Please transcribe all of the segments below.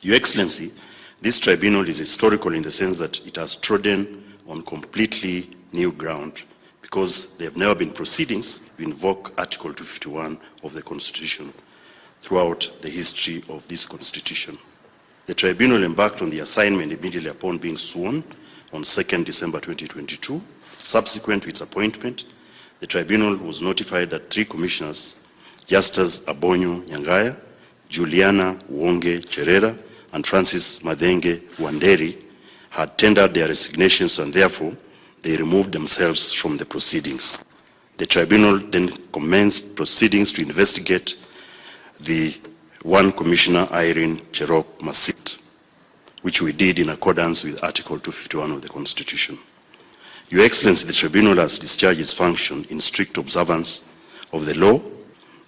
Your Excellency, this tribunal is historical in the sense that it has trodden on completely new ground because there have never been proceedings to invoke Article 251 of the Constitution throughout the history of this Constitution. The tribunal embarked on the assignment immediately upon being sworn on 2nd December 2022. Subsequent to its appointment, the tribunal was notified that 3 commissioners, Justus Abonyo Nyangaya, Juliana Wonge Cherera, and Francis Madenge Wanderi, had tendered their resignations and therefore they removed themselves from the proceedings. The tribunal then commenced proceedings to investigate the one Commissioner Irene Masit, which we did in accordance with Article 251 of the Constitution. Your Excellency, the tribunal has discharged its function in strict observance of the law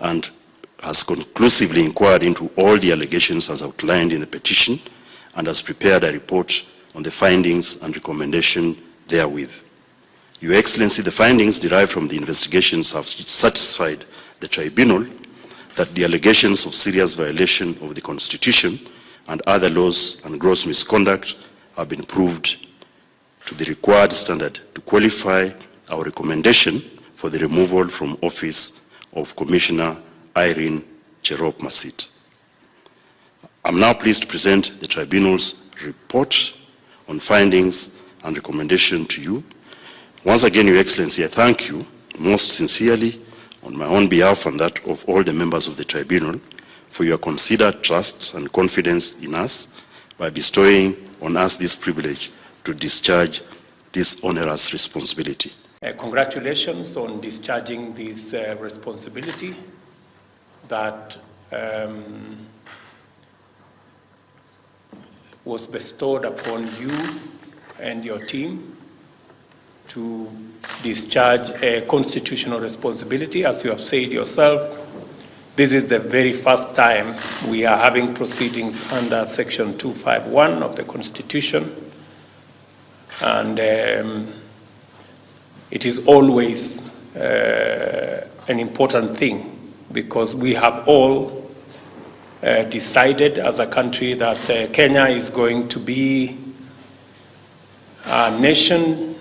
and has conclusively inquired into all the allegations as outlined in the petition and has prepared a report on the findings and recommendation therewith. Your Excellency, the findings derived from the investigations have satisfied the tribunal that the allegations of serious violation of the Constitution and other laws and gross misconduct have been proved to the required standard to qualify our recommendation for the removal from office of Commissioner Irene Masit. I'm now pleased to present the tribunal's report on findings and recommendation to you. Once again, Your Excellency, I thank you most sincerely on my own behalf and that of all the members of the tribunal for your considered trust and confidence in us by bestowing on us this privilege to discharge this onerous responsibility. Congratulations on discharging this responsibility that was bestowed upon you and your team to discharge a constitutional responsibility. As you have said yourself, this is the very first time we are having proceedings under Section 251 of the Constitution. And it is always an important thing because we have all decided as a country that Kenya is going to be a nation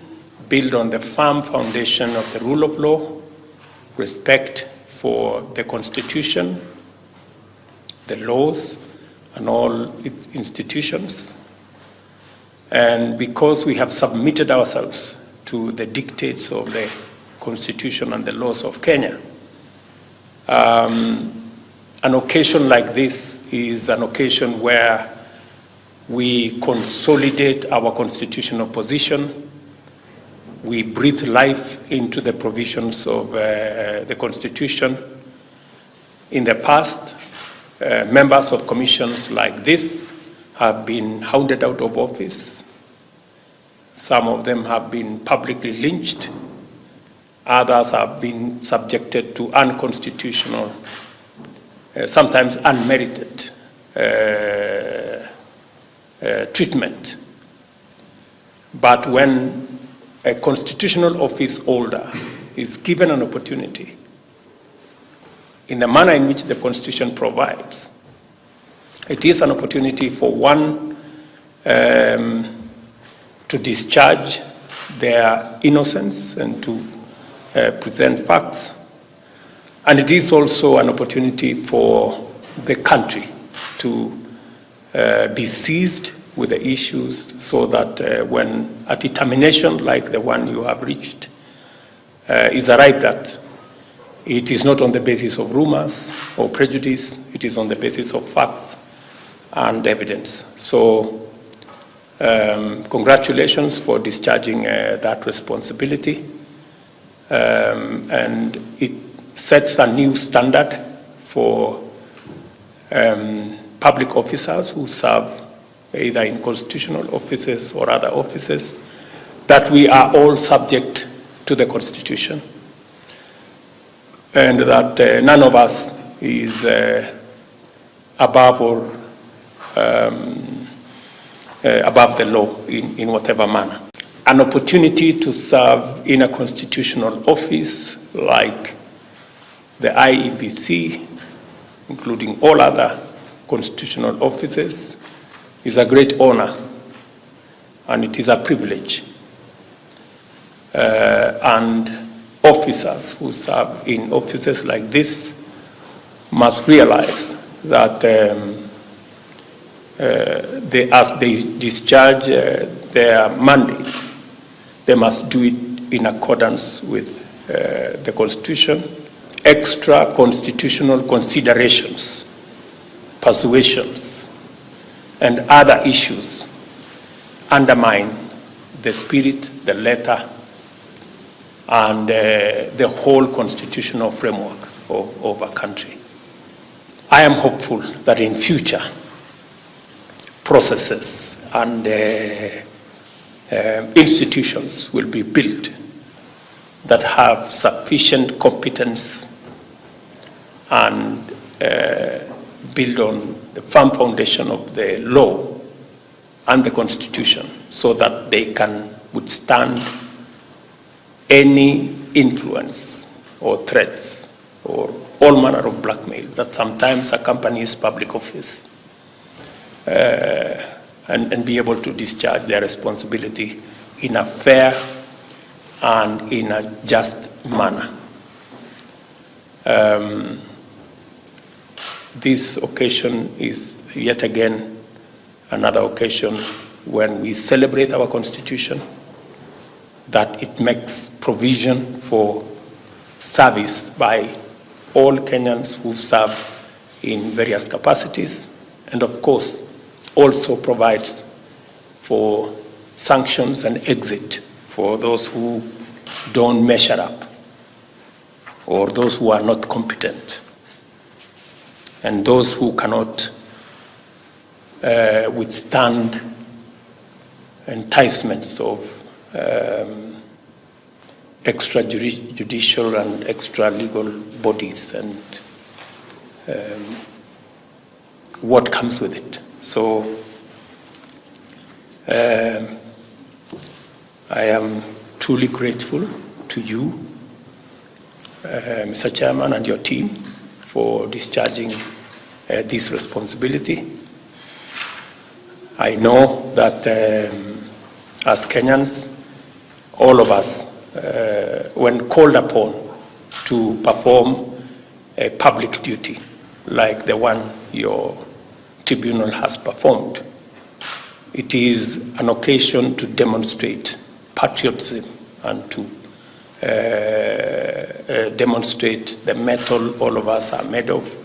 built on the firm foundation of the rule of law, respect for the Constitution, the laws, and all its institutions. And because we have submitted ourselves to the dictates of the Constitution and the laws of Kenya, an occasion like this is an occasion where we consolidate our constitutional position. We breathe life into the provisions of the Constitution. In the past, members of commissions like this have been hounded out of office. Some of them have been publicly lynched. Others have been subjected to unconstitutional, sometimes unmerited treatment. But when a constitutional office holder is given an opportunity in the manner in which the Constitution provides, it is an opportunity for one to discharge their innocence and to present facts. And it is also an opportunity for the country to be seized with the issues so that when a determination like the one you have reached is arrived at, it is not on the basis of rumors or prejudice, it is on the basis of facts and evidence. So congratulations for discharging that responsibility. And it sets a new standard for public officers who serve either in constitutional offices or other offices, that we are all subject to the Constitution and that none of us is above or above the law in whatever manner. An opportunity to serve in a constitutional office like the Iebc, including all other constitutional offices, is a great honor, and it is a privilege. And officers who serve in offices like this must realize that as they discharge their mandate, they must do it in accordance with the Constitution. Extra constitutional considerations, persuasions, and other issues undermine the spirit, the letter, and the whole constitutional framework of a country. I am hopeful that in future processes and institutions will be built that have sufficient competence and build on the firm foundation of the law and the Constitution, so that they can withstand any influence or threats or all manner of blackmail that sometimes accompanies public office, and be able to discharge their responsibility in a fair and in a just manner. This occasion is yet again another occasion when we celebrate our Constitution, that it makes provision for service by all Kenyans who serve in various capacities, and of course also provides for sanctions and exit for those who don't measure up or those who are not competent and those who cannot withstand enticements of extrajudicial and extra-legal bodies and what comes with it. So I am truly grateful to you, Mr. Chairman, and your team for discharging this responsibility. I know that as Kenyans, all of us, when called upon to perform a public duty like the one your tribunal has performed, it is an occasion to demonstrate patriotism and to demonstrate the mettle all of us are made of,